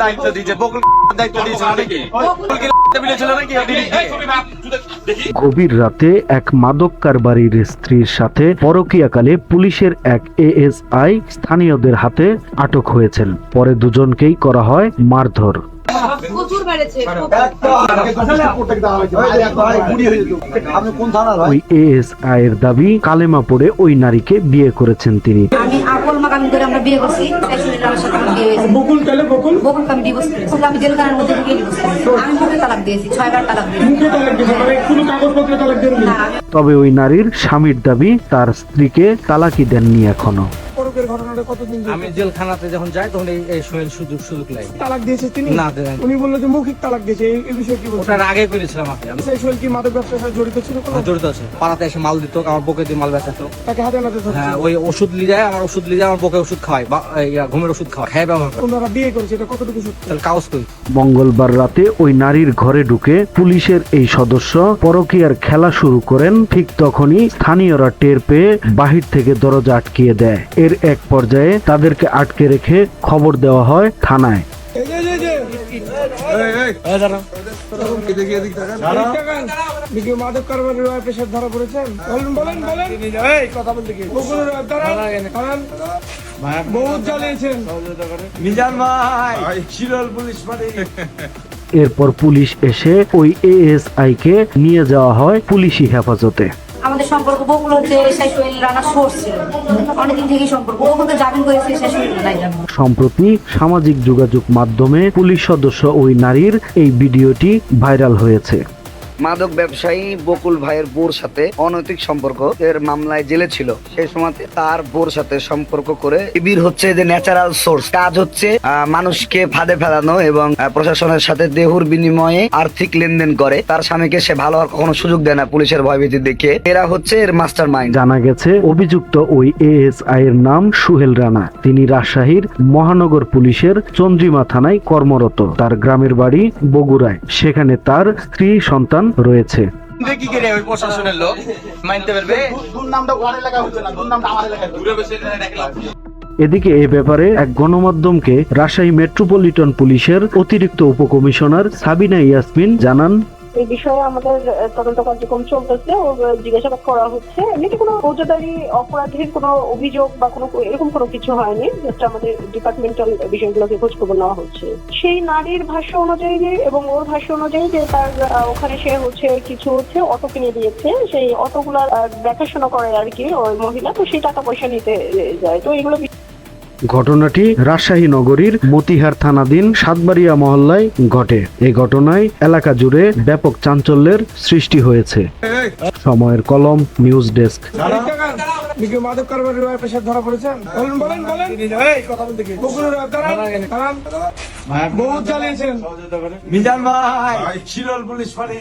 দায়িত্ব দিয়েছে, বকুল দায়িত্ব দিয়েছে নাকি? গভীর রাতে এক মাদক কারবারির স্ত্রীর সাথে পরকীয়াকালে পুলিশের এক এএসআই স্থানীয়দের হাতে আটক হয়েছেন। পরে দুজনকেই করা হয় মারধর। ওই এএসআই এর দাবি, কালেমা পড়ে ওই নারীকে বিয়ে করেছেন তিনি। আমি আকল মাকামি করে আমরা বিয়ে করছি। বকুল কালে বকুল বকুল আমি ডিভোর্স করেছি। আমি জেলখানার মধ্যে ঢুকে ডিভোর্স করেছি। আমি মুখে তালাক দিয়েছি, 6 বার তালাক দিয়েছি। মুখে তালাক দিয়েছি মানে কোনো কাগজপত্রে তালাক দেননি? না। তবে ওই নারীর স্বামীর দাবি, তার স্ত্রীকে তালাকই দেননি এখনো। আমি জেলখানাতে যখন যাই তখন এই সোহেল সুযোগ লাই। তালাক দিয়েছে তিনি? না, উনি বললো যে মৌখিক তালাক দিয়েছে। এই বিষয়ে কি বলছেন? ওটার আগে করেছিলাম আপনি। সোহেল কি মাদক ব্যবসার সাথে জড়িত ছিল? জড়িত আছে। পাড়াতে এসে মাল দিত, আমার বউকে দিয়ে মাল বেচাতো। তাকে হাতে নাতে ধরছে? হ্যাঁ, ওই ওষুধ নিয়ে যায়, আমার ওষুধ নিয়ে যায়, আমার বউকে ওষুধ খাওয়ায়, বা ঘুমের ওষুধ খাওয়ায়, হ্যাঁ ব্যবহার করে। ওনারা বিয়ে করেছে, এটা কতটুকু সত্যি? তাহলে কাগজ কই? মঙ্গলবার রাতে ওই নারীর ঘরে ঢুকে পুলিশের এই সদস্য পরকীয়ার খেলা শুরু করেন। ঠিক তখনই স্থানীয়রা টের পেয়ে বাহির থেকে দরজা আটকিয়ে দেয়। এর এক পর্যায়ে তাদেরকে আটকে রেখে খবর দেওয়া হয় থানায়। মাদক কারবারের পেশার ধরা পড়েছেন? বলেন কথা বলতে কি? বহুত জ্বালিয়েছেন মিজান ভাই, শিরল পুলিশ পার্টি। এরপর পুলিশ এসে ওই এএসআই কে নিয়ে যাওয়া হয় পুলিশি হেফাজতে। আমাদের সম্পর্ক বকুল হচ্ছে সোহেল রানার সোর্স ছিল, অনেকদিন থেকেই সম্পর্ক। ও কিন্তু জামিন করেছে সোহেল রানাই। সম্প্রতি সামাজিক যোগাযোগ মাধ্যমে পুলিশ সদস্য ওই নারীর এই ভিডিওটি ভাইরাল হয়েছে। মাদক ব্যবসায়ী বকুল ভাইয়ের বোর সাথে অনৈতিক সম্পর্ক এর মামলায় জেলে ছিল। সেই সময় তার বোর সাথে সম্পর্ক করে শিবির হচ্ছে যে ন্যাচারাল সোর্স, কাজ হচ্ছে মানুষকে ফাঁদে ফেলানো এবং প্রশাসনের সাথে দেহুর বিনিময়ে আর্থিক লেনদেন করে। তার স্বামীকে সে ভালো হওয়ার কখনো সুযোগ দেয় না পুলিশের ভয়ভীতি দেখে। এরা হচ্ছে এর মাস্টার মাইন্ড। জানা গেছে অভিযুক্ত ওই এএসআই এর নাম সোহেল রানা। তিনি রাজশাহীর মহানগর পুলিশের চন্দ্রিমা থানায় কর্মরত। তার গ্রামের বাড়ি বগুড়ায়। সেখানে তার স্ত্রী সন্তান রয়েছে। দেখি কে রে ওই প্রশাসনের লোক মানতে পারবে? দুর্নামটা ওয়ার এলাকা হচ্ছে না, দুর্নামটা আমার এলাকায়। ঘুরে বসে দেখলাম। এদিকে এ ব্যাপারে এক গণমাধ্যমকে রাজশাহী মেট্রোপলিটন পুলিশের অতিরিক্ত উপকমিশনার সাবিনা ইয়াসমিন জানান, এই বিষয়ে আমাদের তদন্ত কার্যক্রম চলতেছে ও জিজ্ঞাসাবাদ করা হচ্ছে। এমনিতে কোনো ফৌজদারি অপরাধের কোনো অভিযোগ বা কোনো এরকম কোনো কিছু হয়নি। জাস্ট আমাদের ডিপার্টমেন্টাল বিষয়গুলোকে খোঁজ খবর নেওয়া হচ্ছে। সেই নারীর ভাষ্য অনুযায়ী এবং ওর ভাষ্য অনুযায়ী যে তার ওখানে সে কিছু অটো কিনে দিয়েছে, সেই অটোগুলার দেখাশোনা করে আর কি ওই মহিলা, তো সেই টাকা পয়সা নিতে যায়। তো এগুলো ঘটনাটি রাজশাহী নগরীর মতিহার থানাধীন সাতবাড়িয়া মহল্লায় ঘটে। এই ঘটনায় এলাকা জুড়ে ব্যাপক চাঞ্চল্যের সৃষ্টি হয়েছে। সময়ের কলম, নিউজ ডেস্ক। মাদক কারবারের পেশার ধরা পড়েছেন? বলেন কথা বলতে কি? বহুত জ্বালিয়েছেন মিজান ভাই, শিরল পুলিশ পার্টি।